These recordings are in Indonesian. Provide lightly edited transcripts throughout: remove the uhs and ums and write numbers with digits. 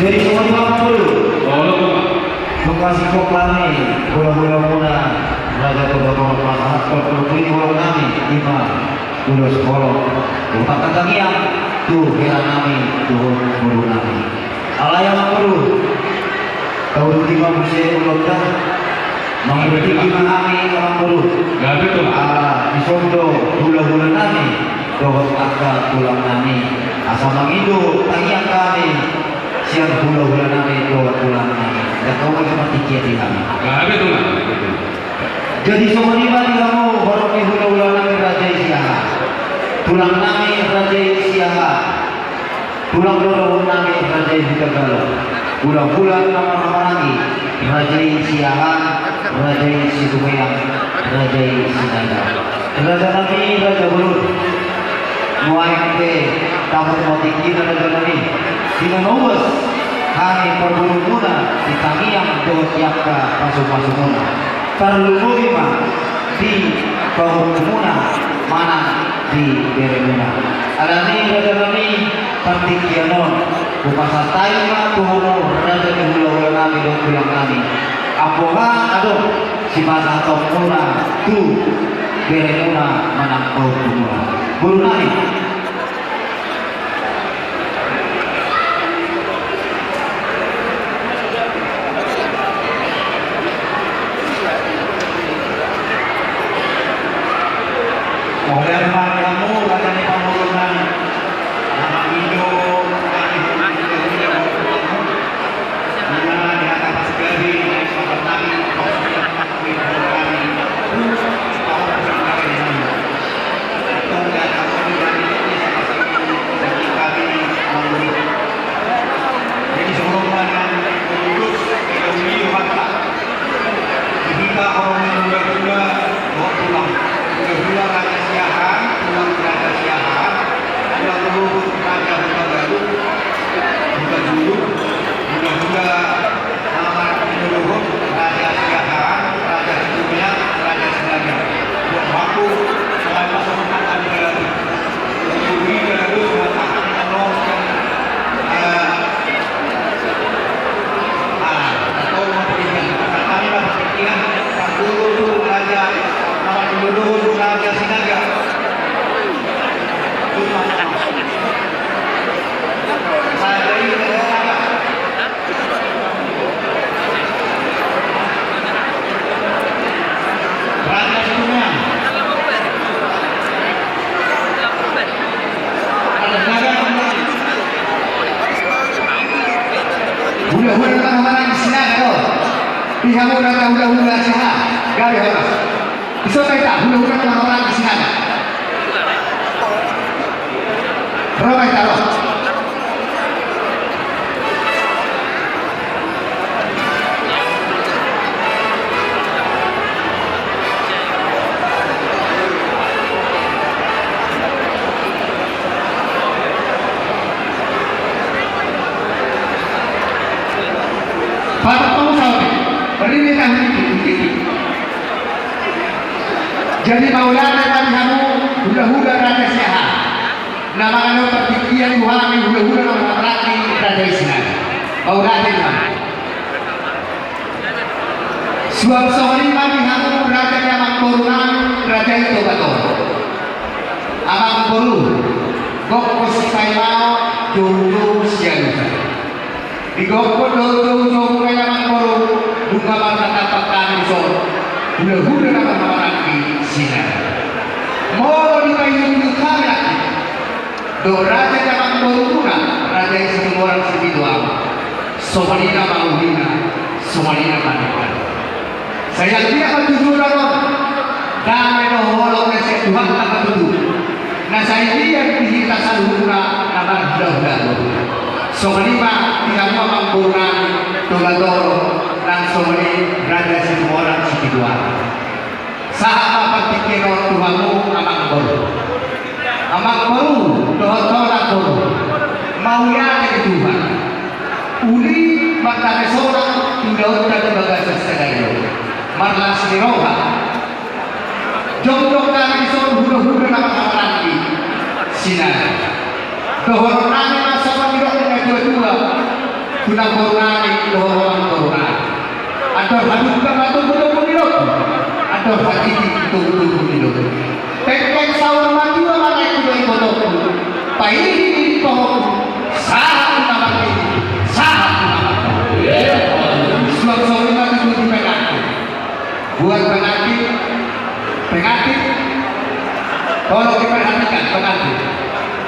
Jadi semua lima dulu. Oh, Lokasi koklami, bola-bola muna, raja beberapa masalah tertentu ulang kami, lima, udah sekolah, bukan katagian, tuh kira kami, tuh guru kami. Alayang perlu, tahun lima musim ulang dah, mengerti lima kami orang perlu. nggak betul. Di sondo, bola-bola kami, dohot akal tulang kami, asal mengidu, tagian kami, siang bola-bola kami, dohot tulang kami. Dan kau seperti kiai kami. Nggak betul. Jadi semua lima di kamu baru hula-hula nami raja Isiaha, tulang nami raja Isiaha, tulang doro nami raja Isigagalo, bulan-bulan nama-nama lagi raja Isiaha, raja Isigumeyang, raja Isinaga, raja nami raja Bulut, muai kita tahun motik raja nami, dengan uas kami berburu muna di tangiang dohot yakka pasuk-pasuk muna terlalu lima di bawah muna mana di bere muna alani raja kami pertikianon bupasa taima tuhono raja kehula-hula kami dan pulang kami apoha aduh si masa top muna tu bere muna manang bawah muna buru kami. Mohon kamu katanya pemulunan anak hidup dimana di atas segari sahabat Nabi jadi sebelumnya yang lulus ketika orang menunda-tunda mau pulang kedua raja siahan, pulang raja siahan, pulang dulu raja buka baru, buka dulu, mudah-mudah nama dulu raja siahan, raja sebelumnya, raja sebelumnya. Buat waktu selain masyarakat ada lagi. Jadi lalu mengatakan menolong atau memberikan kami berpikiran tak dulu raja nama dulu raja Sinaga. Saya dari negara raja sebelumnya. Hula-hula orang di Sinaga loh. Pihak hula-hula siapa? Gawe orang. Bisa tak hula-hula orang di Sinaga. Ramai taruh. Pada pengusaha beri tahun ini. Jadi maulana kami kamu hula-hula raja siaha. Nama anu perpikiran Tuhan hula-hula nama laki raja Isinaga. Maulana kami. Suap sohri kami kamu raja Amang Borunan raja itu betul. Amang Boru gok sipaimao jumlu sialusa. Di gok dodo jumlu Amang Boru buka mata tapakan sol. Hula-hula nama laki Sinaga. Mau di kayu kami lagi. Do raja Amang Boru raja semua orang segitu. Somalina mauhina, Somalina manikan. Saya lihat tujuh orang damai doholo nasi Tuhan tak tujuh. Nah saya lihat di kita saluran nama dah. Somalima tidak mau mampunan dogador dan somali raja semua orang segitu. Sahabat pikiran Tuhanmu Amang Boru. Amang Boru doholo Boru. Mau ya Tuhan. Uli maka seorang tidak ada bagasi segala. Marlas Niroha Jok-jok kami disuruh hulu-hulu nama lagi Sinaga Dohor nami masa menirok dengan dua-dua Tulang bornai orang bornai. Ada hadut kata tunggu minum. Ada hati tunggu minum. Pek sahur maju mana itu yang bodoh. Paling di pohon sahat nama ini, sahat nama. Suami mati itu penyakit. Buat penyakit. Tolong diperhatikan penyakit.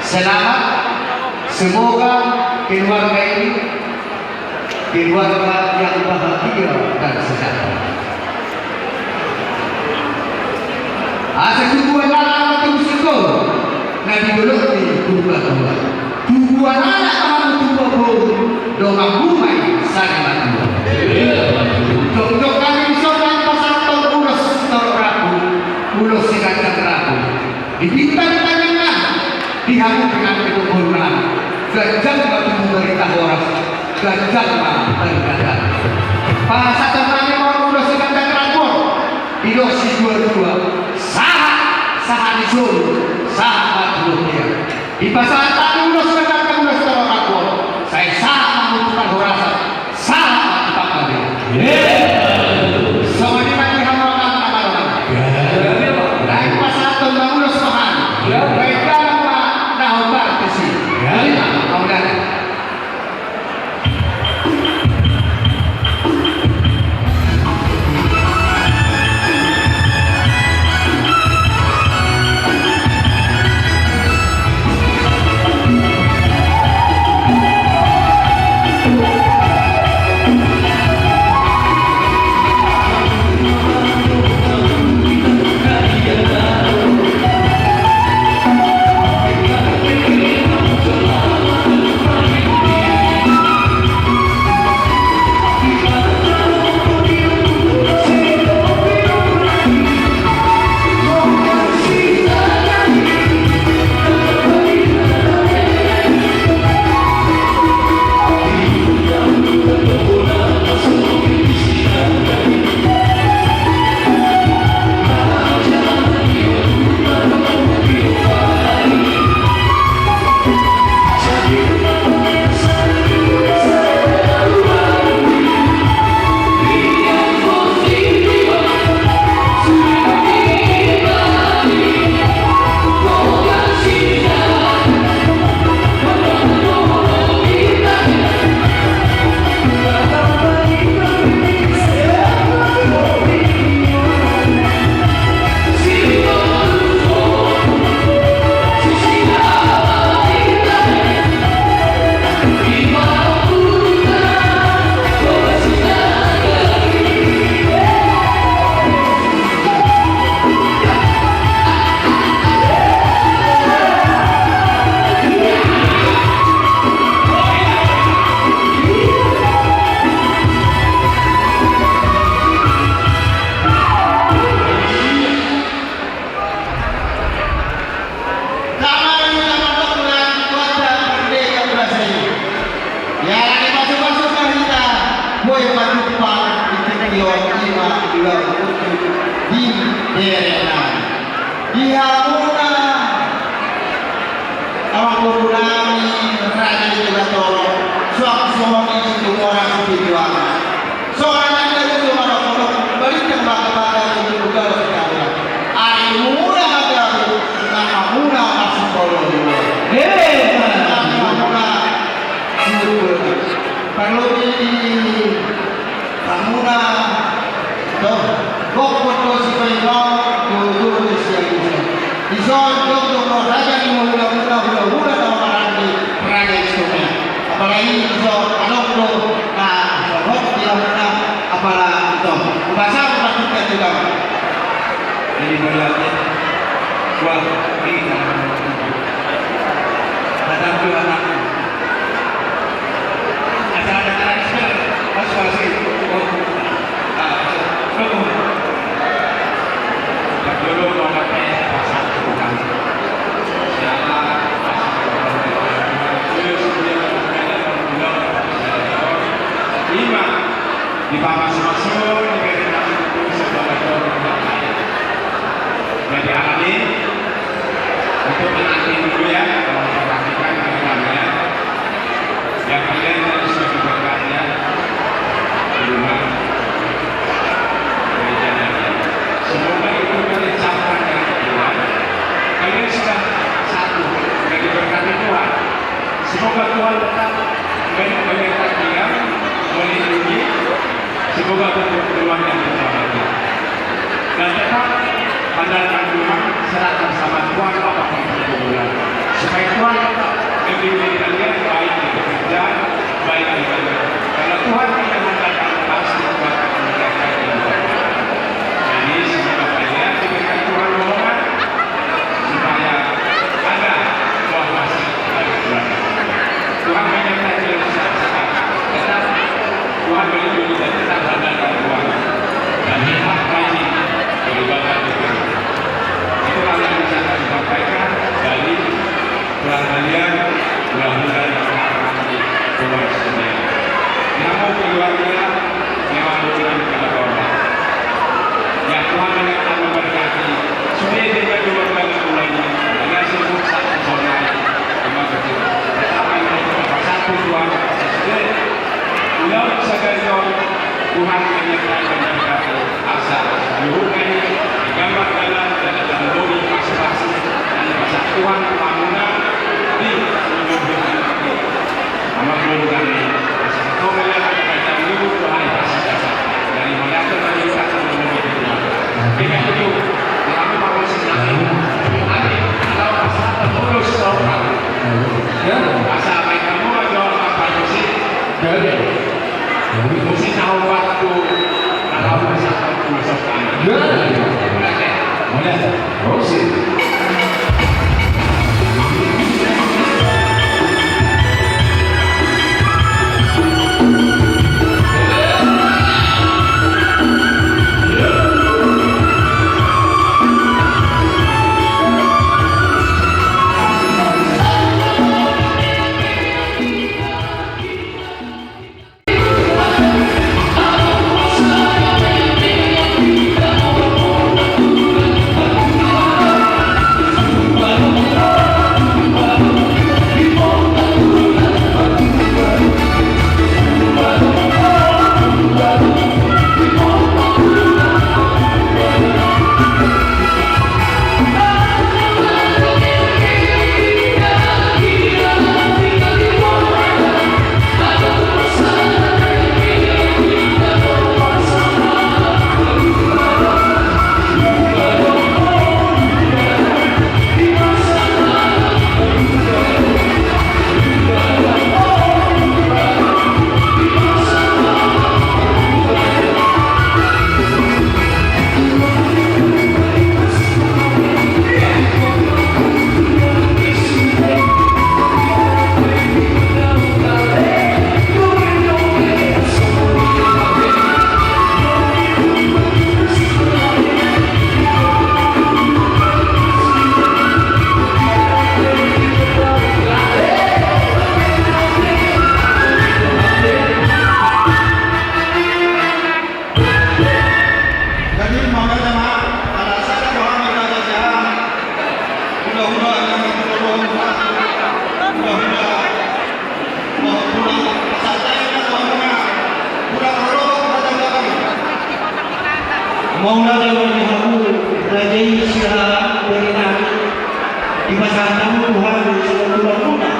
Selamat. Semoga keluarga ini keluarga yang bahagia dan sejahtera. Asa tujuan anak itu sekolah, nanti dulu di dua. Tujuan anak itu doa rumah sangat dua. Untuk kami soal pasal terurus terrapu, urus sekarang terrapu. Di bintang-bintangnya dihamu dengan keturunan. Gajah batu pemerintah orang, gajah berkata. Pasal terrapu mau urus sekarang terrapu. Idosi dua-dua. Sahat disuruh, sahat dia. Di pasal tadi ulas kata ulas kalau aku, saya sahat membutuhkan horasa, sahat dipakai. Semua di mana kamu akan orang. Dari pasal tentang ulas bahan, baik dalam pak nahobar kesi. Kau dah. Jadi alami untuk menanti dulu ya, kalau perhatikan yang kalian harus Semoga Tuhan tetap menyertai dia, melindungi, semoga tetap keluarga bersama. Dan tetap andalkan Tuhan, serahkan sama Tuhan apapun pergumulan, supaya Tuhan tetap membimbing kalian baik di pekerjaan, baik di kerja. Karena Tuhan tidak mengatakan pasti Tuhan akan menyertai kita. Jadi semoga kalian diberikan Tuhan dorongan supaya ada buah hasil dari Tuhan. Tuhan menyertai kita sekarang. Tetap Tuhan melindungi dan tetap andalkan Tuhan. Dan tetap rajin beribadah di gereja. Itulah yang bisa kami sampaikan dari Tuhan kalian. Mudah-mudahan menghormati Tuhan sendiri. Namun keluarga memang bukan kita korban. Ya Tuhan akan memberkati supaya kita keluarga mulainya dengan sebut satu zona rumah kecil. Tetapi untuk satu Tuhan sesuai ulang sekalian Tuhan menyertai dan memberkati asa dihukum digambar dalam dan dalam bumi masing-masing dan persatuan bangunan di seluruh dunia. Amat kami kau melihat kaitan dulu Tuhan dari melihat dari kata menurut Tuhan. Kita itu kami bangun sebenarnya. Ada kalau pasal terus orang. Ya, pasal apa kamu ada apa sih? Jadi, mesti tahu waktu kalau pasal masuk tangan. Boleh. Terus. Maulah Dewan Hamu Rajai Siha dari Nabi di masa tamu Tuhan Tuhan Muda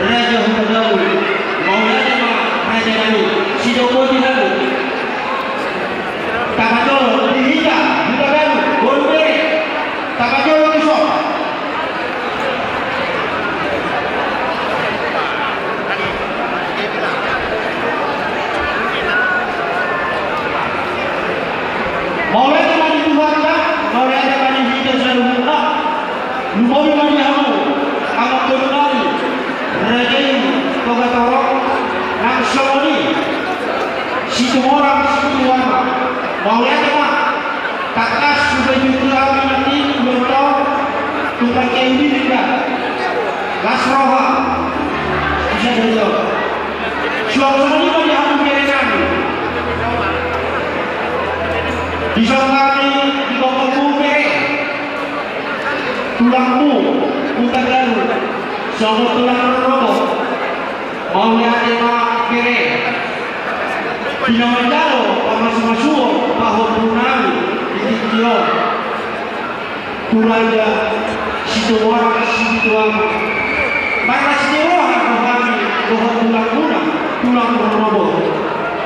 Raja Hudau Maulah Dewan Raja Nabi Sidoko Dihalu Takajol Dihita Hudagalu Golbe Takajol Kusok Maulah Dewan Tuhan Maulah Dewan Hita Saluhuna Lumobi Mani Hamu Amat Donari Rajai Togatorok Nang Somoni Situ orang situ wama Maulah Dewan Takas sudah juga nanti bertau Tuhan Kendi juga Lasroha bisa dulu Suara-suara ini Mani Hamu Kerenang Disangkani di bawahmu tulangmu bukan lalu sama tulang roboh maunya tema kere dinamajalo pamas-masuo bahwa punami dititio turanja situ orang situ maka situ orang dohon tulang lunak, tulang roboh.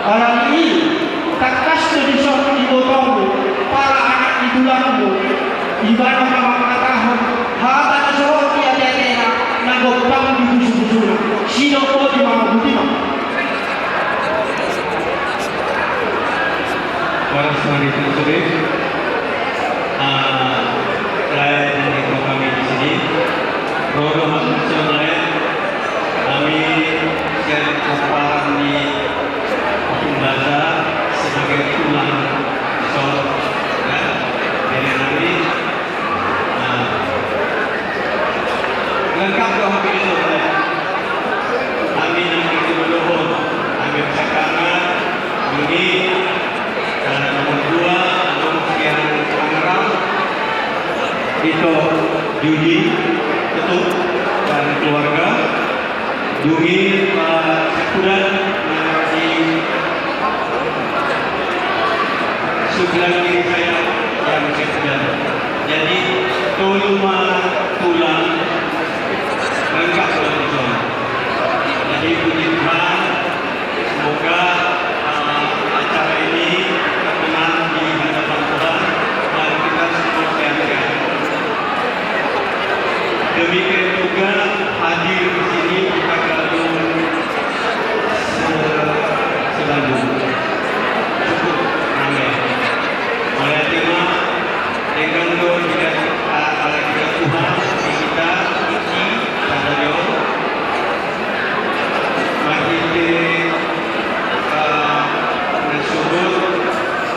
Orang ini tak kasih di sorot ibu kamu, para anak idulamu, ibadah mama katakan, hata sorot dia dia nagopang di busu-busuna, sino ko di mga butima. Para semua itu sendiri, rakyat dan ibu kami di sini, Rodo Maksudnya lain, kami siap kepalan di Plaza sebagai tulang sorot, ya, dari kami lengkap doa itu, kami yang itu berdoa, kami sekarang ini. Nomor 2 nomor yang Tangerang itu Yudi Ketut dan keluarga Yudi Sekudan di sebelah kiri saya yang Sekudan. Jadi cuma tulang lengkap itu. Jadi puji Tuhan, semoga acara ini di hadapan Tuhan dan kita semua sehat-sehat. Demikian juga hadir di sini kita kagum selanjutnya cukup ramai. Oleh tema dengan doa tidak ala kita Tuhan kita isi sahaja masih tersebut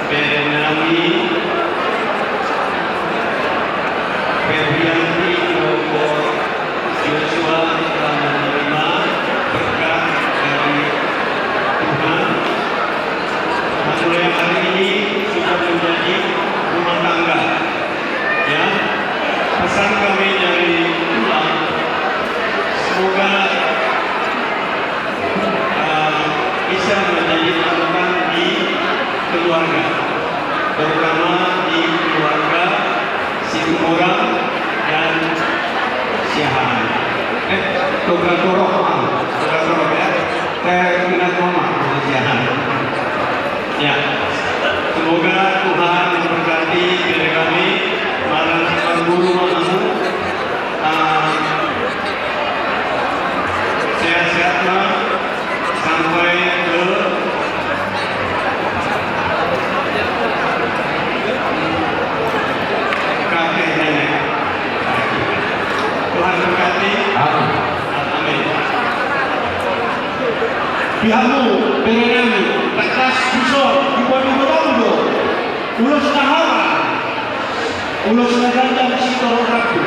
Benami Febrianti Nomor Joshua telah menerima berkat dari Tuhan. Mulai hari ini sudah menjadi rumah tangga. Ya, pesan kami dari Tuhan, semoga bisa menjadi panutan di keluarga, terutama di keluarga Situmorang dan Siahaan. Tukang Torok ya. Saya ingat mama Siahaan. Ya, semoga Tuhan memberkati diri kami, marah guru kamu, sehat-sehatlah sampai ke kakek nenek. Tuhan berkati. Amin. Pihakmu, Benami, tekas bisor, ibu-ibu ulos nahara, ulos nagandang sitor ragu.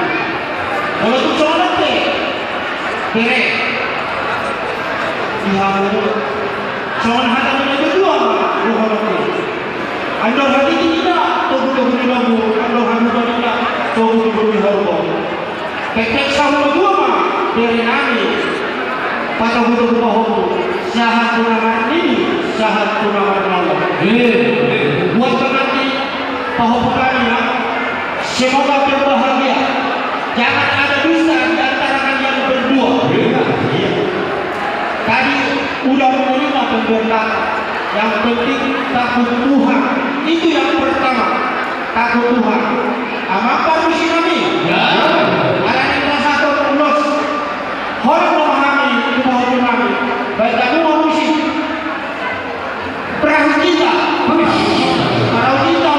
Kalau tu soalan teh, bere. Pihakmu, soalan hati mana kedua, rohani. Andor hati tidak, tobu lagu, andor hati tidak, tobu harbo. Pekek sama dua mah, bere nami. Pada butuh bohong, sahat tunangan ini, sahat tunangan Allah. Buat penanti pahopokanya, semoga berbahagia. Jangan ada dusta di antara kalian berdua. Tadi udah menerima pemberkat. Yang penting takut Tuhan. Itu yang pertama, takut Tuhan. Apa mesti kami? Ada yang merasa terus. Orang memahami kemauan kami. Baik kamu mau mesti perahu kita. Perahu kita.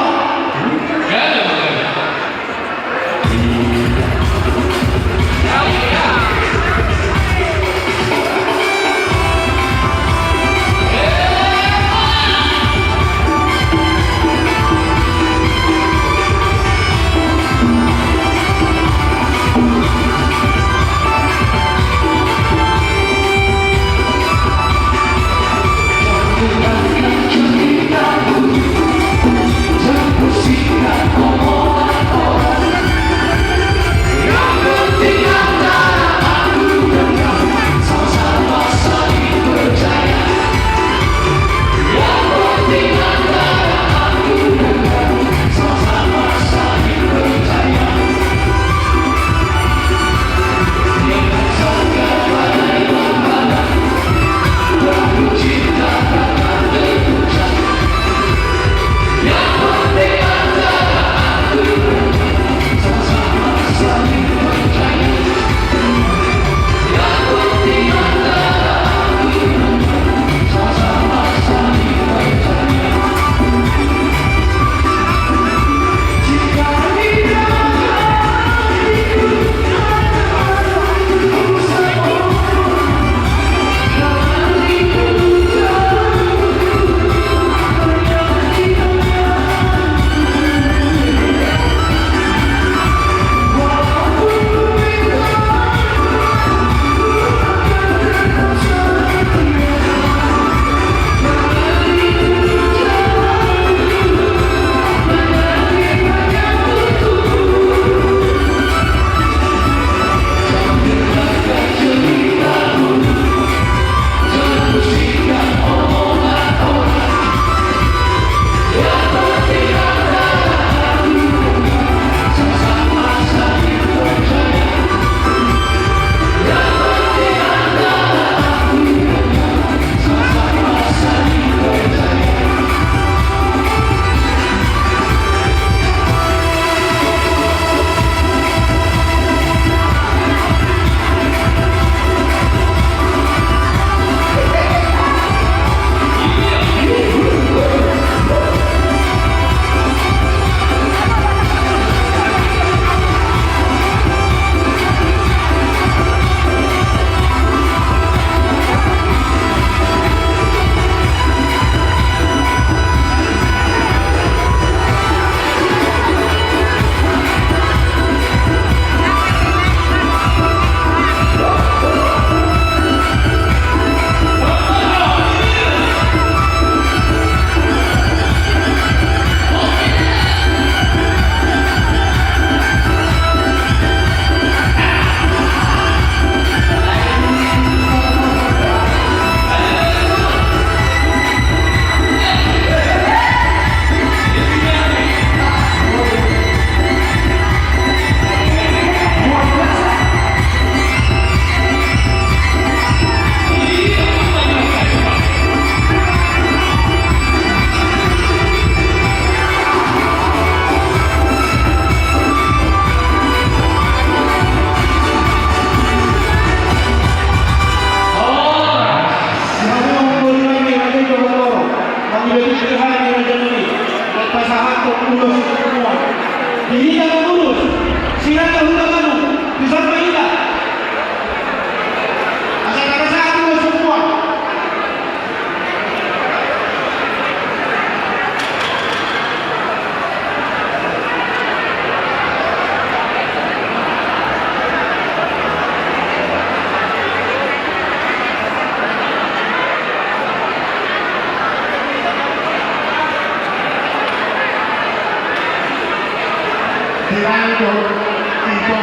itu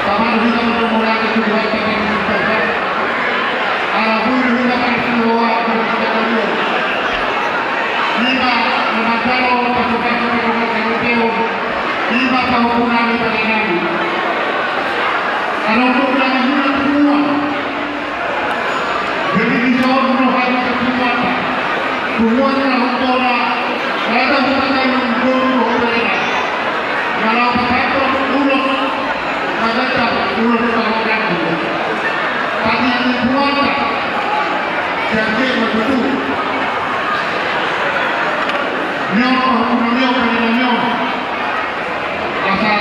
sama kita memulai kedua kita ala bulu kita kan keluar kita dulu lima menataro pasukan kita lima kehukuman kita ini kalau kita menjual semua jadi bisa menuhani kekuatan semuanya hukumnya ada bukan guru mereka kalau pastor ulung ada ulung pengajar tapi yang kuasa jadi begitu nyawa hukumnya penanya asal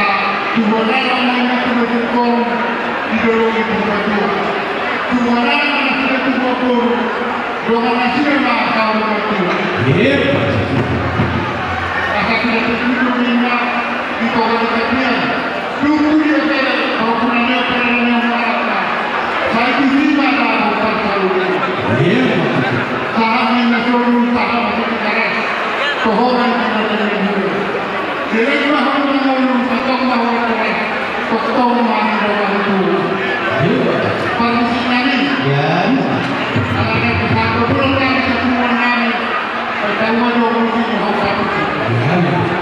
tujuan namanya betul ideologi begitu tujuan namanya betul doa nasional kalau betul asal tidak begitu lima di bawah kekayaan tunggu dia kaya kalau penanya saya terima bukan selalu saham yang nasional saham masuk ke negara kehoran jadi mahal potong mahal potong mahal itu polisi nani kalau ada pesawat belum ada semua nani pertama dua polisi mahal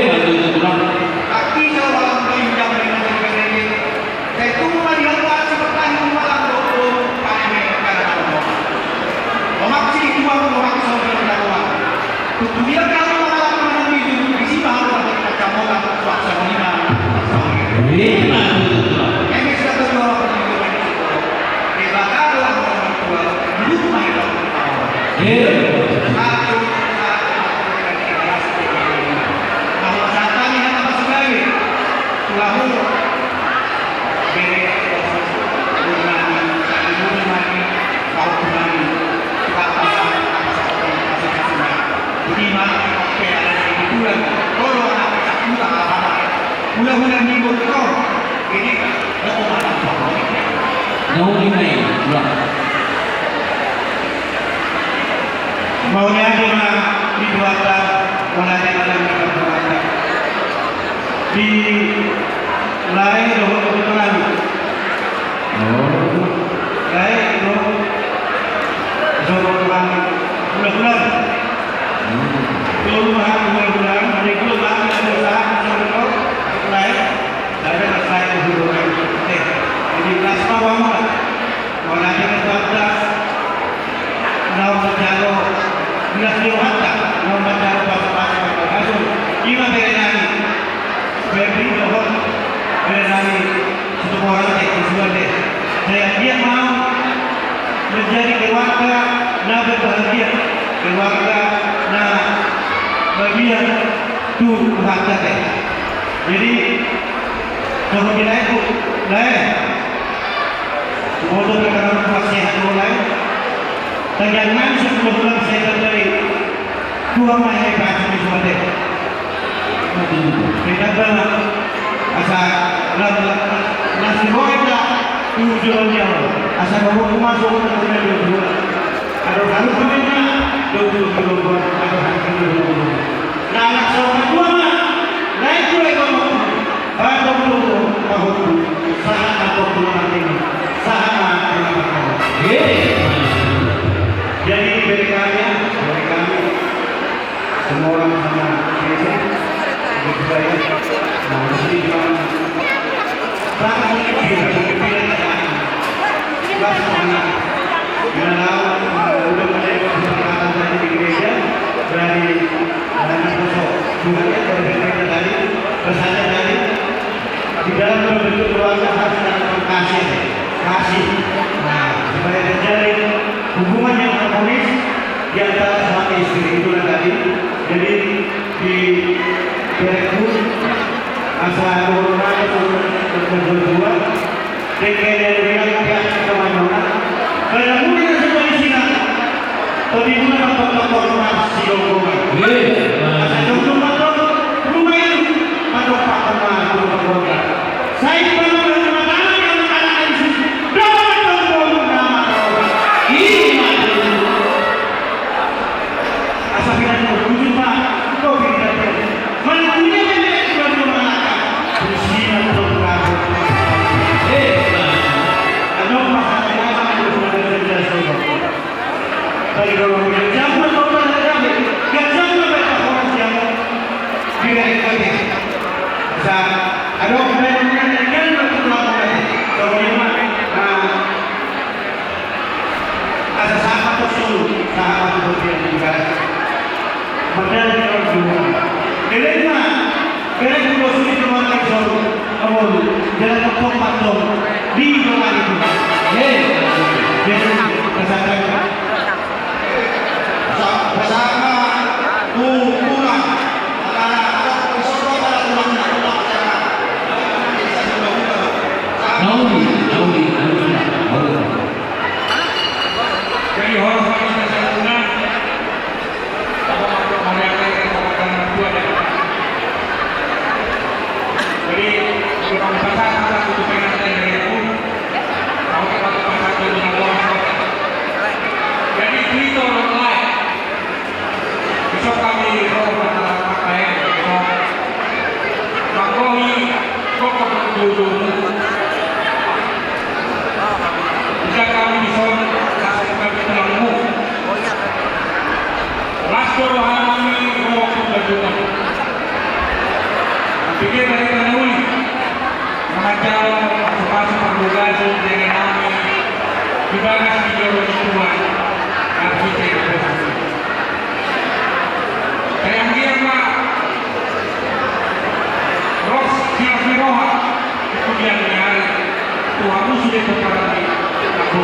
Bantu itu tulang. Kaki kalau orang injak rumah itu. Satu, bahwa saat kami apa sebagai selalu mudah-mudahan minggu kau ini maunya cuma di dua di lain dulu kebetulan lain dulu bulan bulan hari bulan lain ada masalah hubungan jadi plasma banget mau nanya ke dokter mau menjaga belas dewasa mau menjaga bapak-bapak kasus lima berenang beri dohon berenang satu orang deh saya dia mau menjadi keluarga nah berbahagia keluarga nah bagian tuh bahagia teh jadi kalau kita itu lain bodoh karena nasihat mulai jangan sebelum bulan saya dari dua mahal baca di semua deh kita banget asal nasi goreng tak tujuannya asal bawa masuk ke dalam dua ada baru punya 20 kilo ada harga 20 nah anak seorang dua mah naik dua ekor atau dulu tahun saat atau bulan ini saat jadi dari kami semua orang sama kita baik nah mesti jangan sangat kita semuanya udah mulai persiapan tadi di gereja dari kosong bukannya dari gereja tadi pesannya tadi di dalam bentuk keluarga harus ada kasih nah supaya terjalin hubungan yang harmonis di antara suami istri itulah tadi jadi di direktur asal corona berdua dengan yang bilang kemana kalau mungkin sesuai sini tapi bukan apa-apa masih hubungan asal jodoh rumah itu pada pak keluarga saya pernah bermasalah dengan anak istri asal kita berhubung pak kau kita malunya memang sudah bermasalah bersihnya berkabut ada masalah yang sudah terjadi tapi kalau jangan lupa jangan lupa orang yang tidak lagi ada orang yang kan kalau ada sahabat itu juga padahal dia dua kelima kelima dua sulit keluar dari solo awal jalan kepok patong di rumah itu jadi kesadaran bersama pulang jadi orang yang saya undang jadi kalau pasal itu pengen dari itu kalau kita pasal itu dengan orang jadi itu orang lain besok kami roh pakai makoi kok dulu jika kami bisa kasih ketemu Laskar Rohani waktu berjuang pikir dari kenui mengajar masuk pergugatan dengan kami dibahas di jalur Tuhan kami tidak yang dia pak Ros Siafiroha kemudian hari Tuhan sudah berperang aku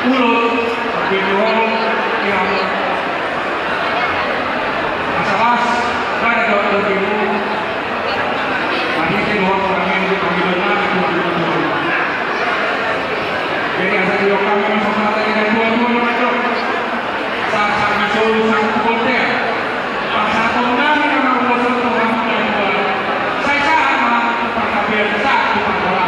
ulut berdoa yang masalah pada dokter ibu masih kedua orang yang dipanggilkan itu jadi ada dua kami sama dengan dua-dua macam saat masuk sang hotel pasal tonggang dengan urusan tonggang saya sama pada biasa di pangkalan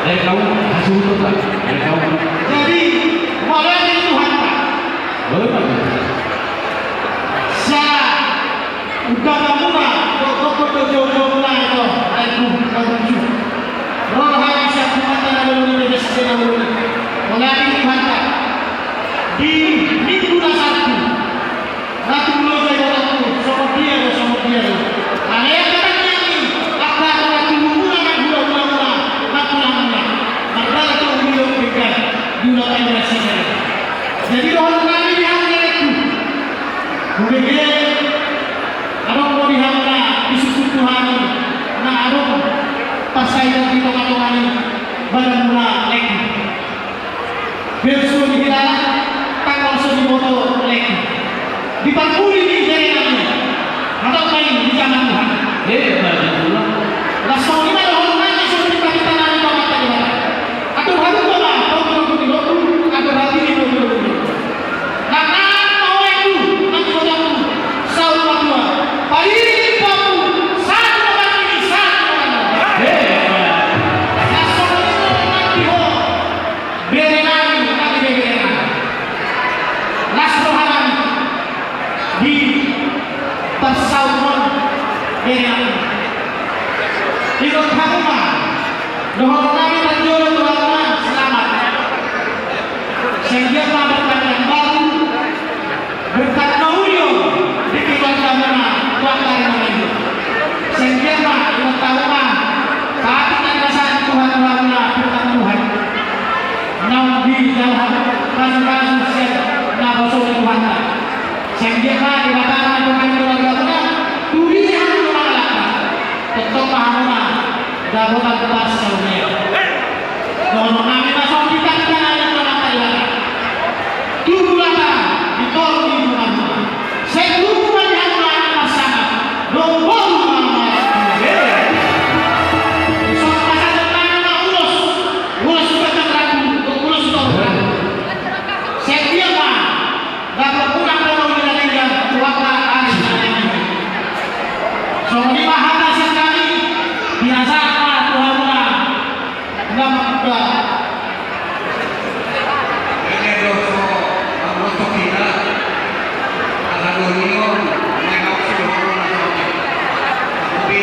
dari kamu hasil untuk dari kamu Jadi, mulai dari Tuhan Pak. boleh Pak? Saya udah mula, kok jauh-jauh mula itu, aku. Roh hati saya kumata na lalu ni sa lalu. Mulai dari Tuhan Pak. Di minggu na Sabtu, natulog ay aku sama dia. Ano yung kami niya? Akala ko natulungan ang gula-gula. Magdala ito umilog bigyan. Gula tayo na siya. Jadi doon kami dihanggan itu. Kemudian anong mo dihanggan isusun Tuhan na anong pasay ng dito katuhan balang mula leki. Verso dihilala tanggal sa dimoto leki. Dipagpuli ni Jere namin. Atau kayo di zaman Tuhan. Las tahun lima doon na isusun kita namin pamata nila. Atau hati ko na, atau hati ni Tuhan. Ikut hamba, doa kami berjuang Tuhan selamat. sehingga berkat yang baru, berkat nauyo di kita zaman wakar ini, sehingga yang tahu kami perasaan Tuhan berkat Tuhan, nabi dalam kasus nabasul Tuhan, sehingga di batang Tuhan keluarga turi yang mengalahkan, tetap pahamna dapat kelas dunia. Nono kami masuk kita yang menakar lagi. Tubuhlah ditolong di rumah. Seluruh yang lain bersama. Nombor nama. Soal pasal nama ulos keteraku, ulos torban. Setiap dapat pulang kalau tidak tinggal waktu hari ini. Soal di bahasa sekali biasa Tuhan nggak mudah. Ini dosa untuk kita. Kalau ini menengok seluruh masyarakat. Tapi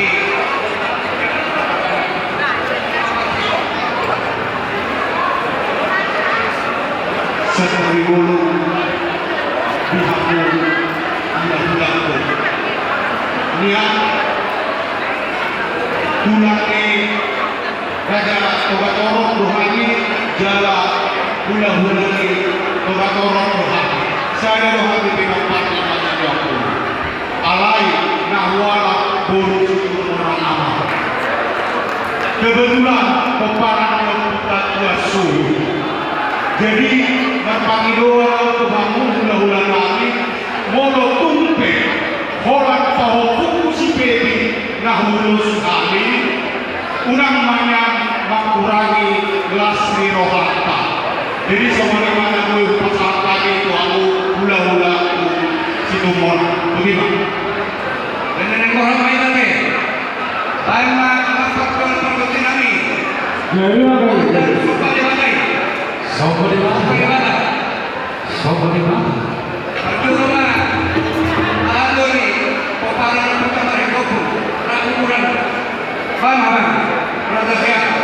Setelah dulu pihakmu bulan-bulanku niat tulangnya raja tobatorok rohani jala bulan-bulannya tobatorok rohani saya rohani pinampat yang banyak aku alai nahwala buru syukur orang amal kebetulan peparang yang kita kuasu jadi berpangidoa Tuhanmu bulan-bulan kami molo tumpe horak tahu kuku si baby nahulus kami unang manyang mengurangi gelas di rohata jadi semana-mana gue pasal lagi Tuhanmu hula-hula situ mona bagaimana? dan nenek orang main lagi. Banyak faktor produksi kami. Dan suka dipakai. Bagaimana? Percuma. Lalu ni peparan pertama dari kopu. Rakuran. Bang. Raja siapa?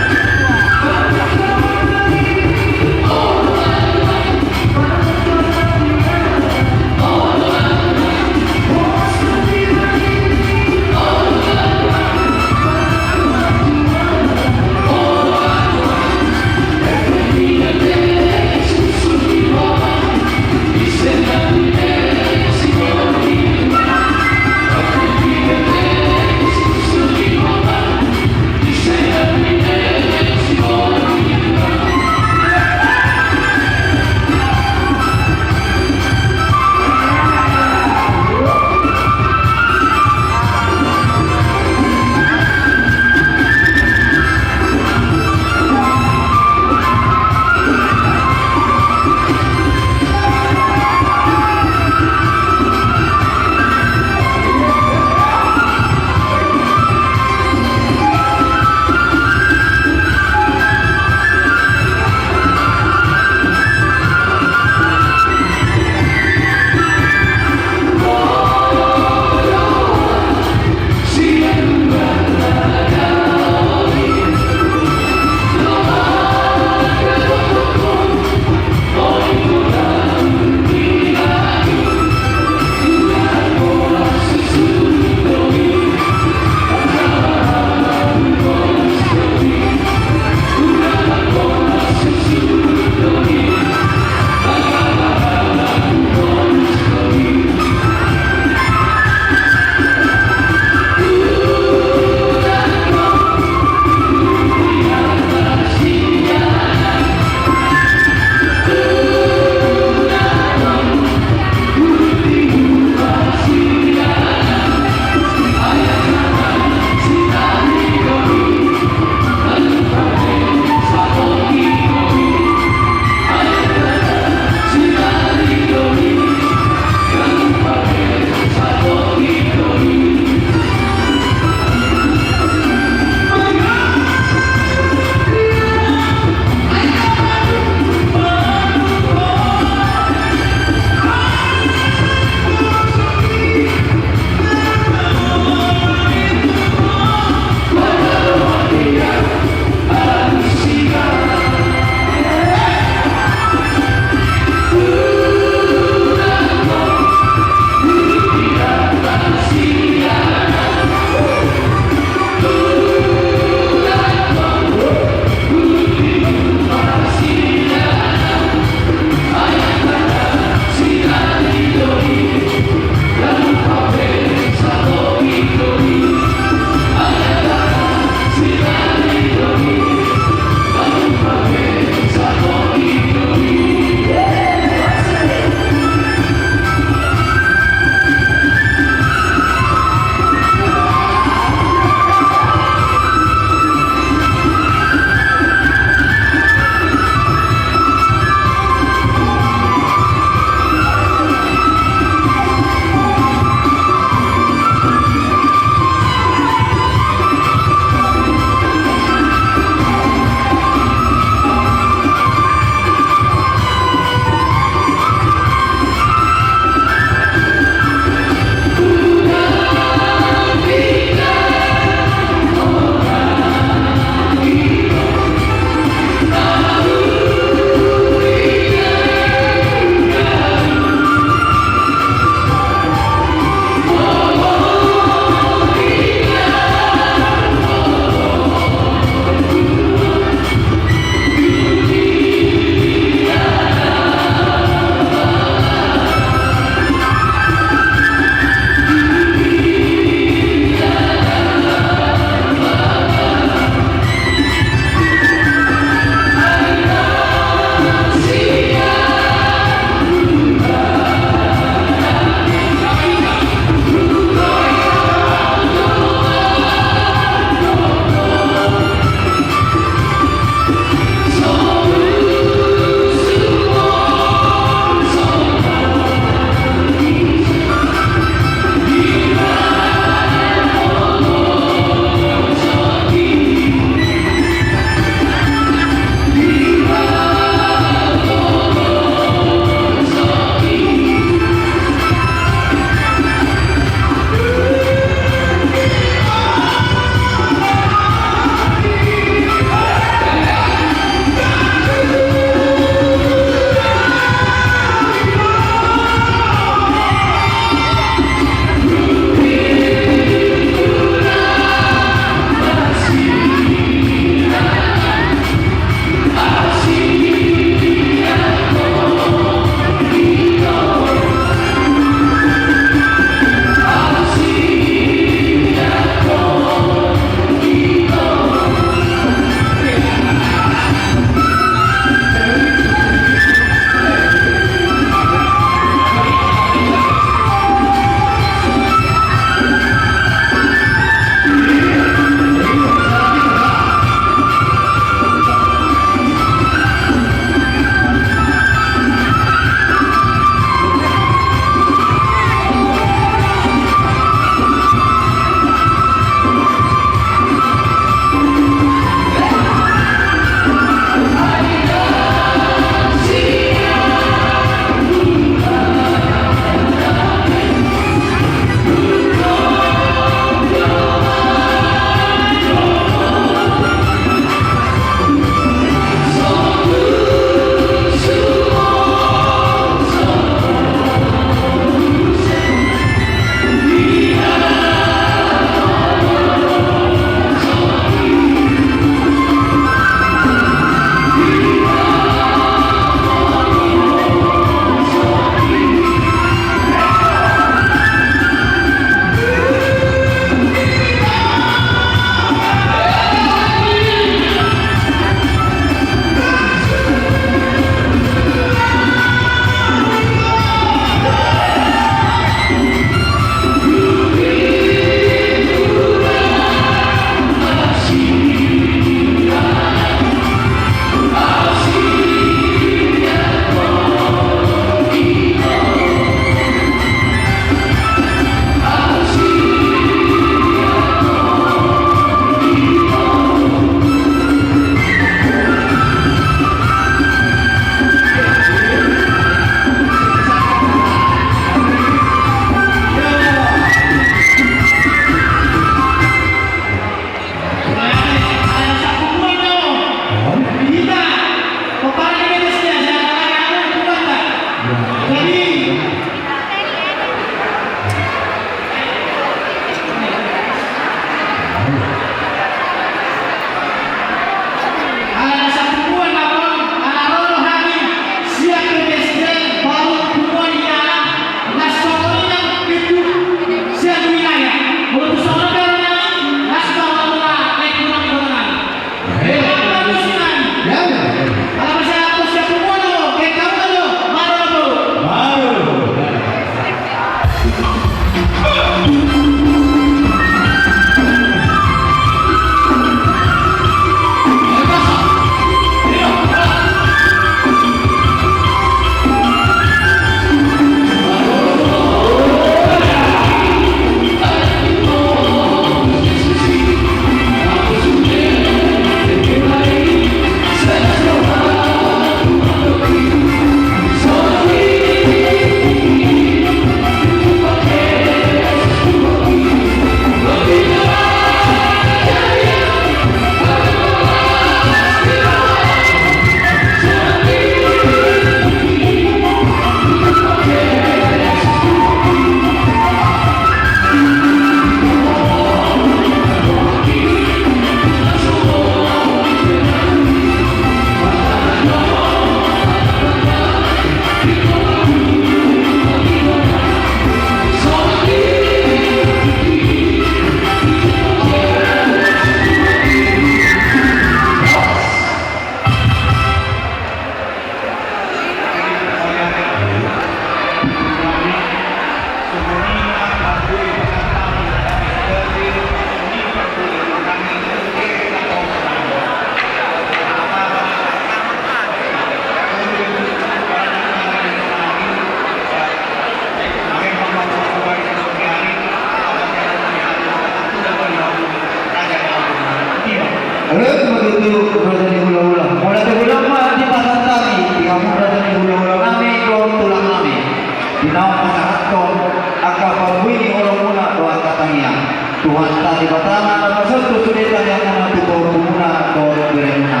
kali yang mana tu kau kumuna kau beremuna.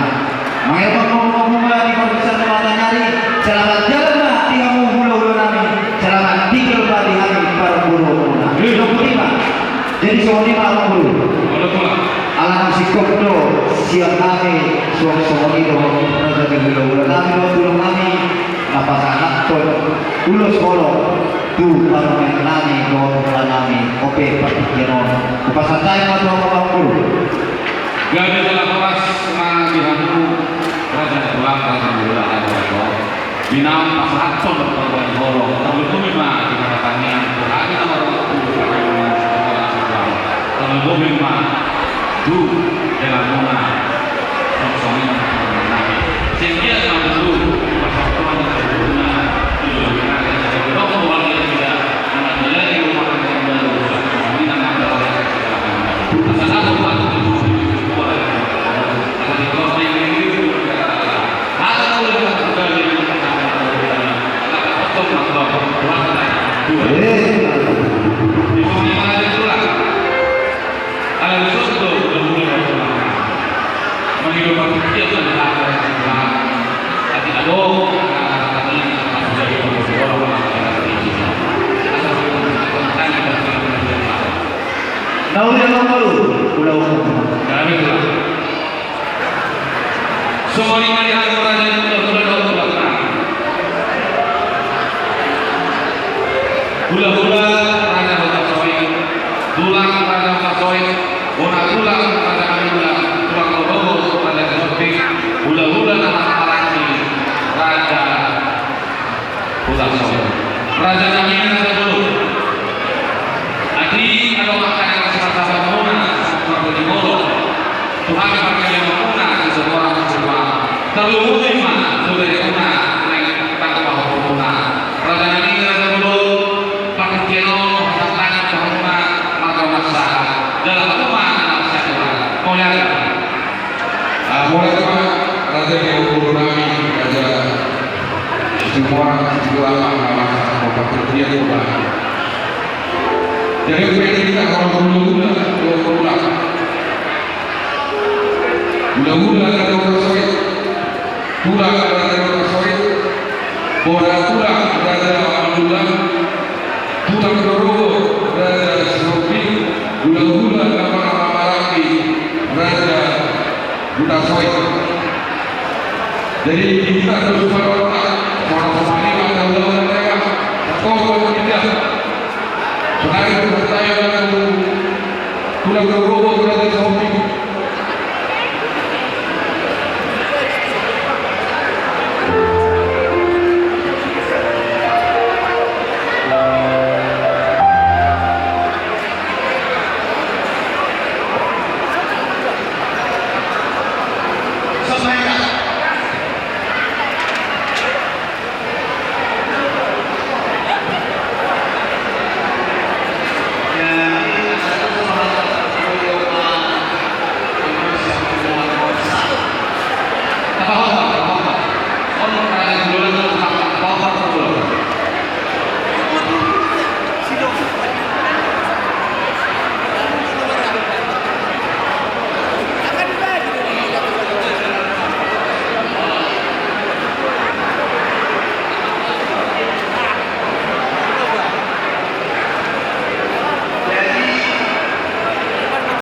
Mengapa kau kumuna di perpisahan mata nyari? Selamat jalan lah tihamu hulu nami. Selamat tinggal di hari para guru kumuna. Jadi soalnya malam dulu. Alam sikopdo siap kami suami do raja gula kami do tulung kami apa anak to ulos kolo tu baru kami do kami ope pakiron upasantai atau apa pun Gada dalam kelas dihantu raja tulang raja gula raja binam pasanton berkorban horor terbentuk memang dikatakannya ada orang terbentuk memang du dalam mona sosoknya sehingga sama dulu pasal teman terguna itu kita kalau tidak ada yang rumah yang baru ini nama adalah asal satu waktu itu kalau kalau ini ada orang dari atau Tahu yang baru pulau semua ini melihat orang yang Gula-gula raja Makassoi, tulang raja Makassoi, tulang raja Manila, tulang Lobo raja Kesotik, gula-gula nama Marangi raja Makassoi, raja Jamina raja dulu. Adi kalau makan yang sama-sama muna, sama di molo, Tuhan pakai yang muna di seorang semua. Terlalu lima sudah muna, naik tanpa muna. Raja Jamina raja dulu. Mulai raja yang nami raja semua ulama nama Patria Kubah. Jadi kita orang gula raja Makassoi, tulang raja Makassoi, tulang raja Alhamdulillah, tulang Dorogo raja Sofi, gula nama Marangi raja Makassoi. Jadi kita harus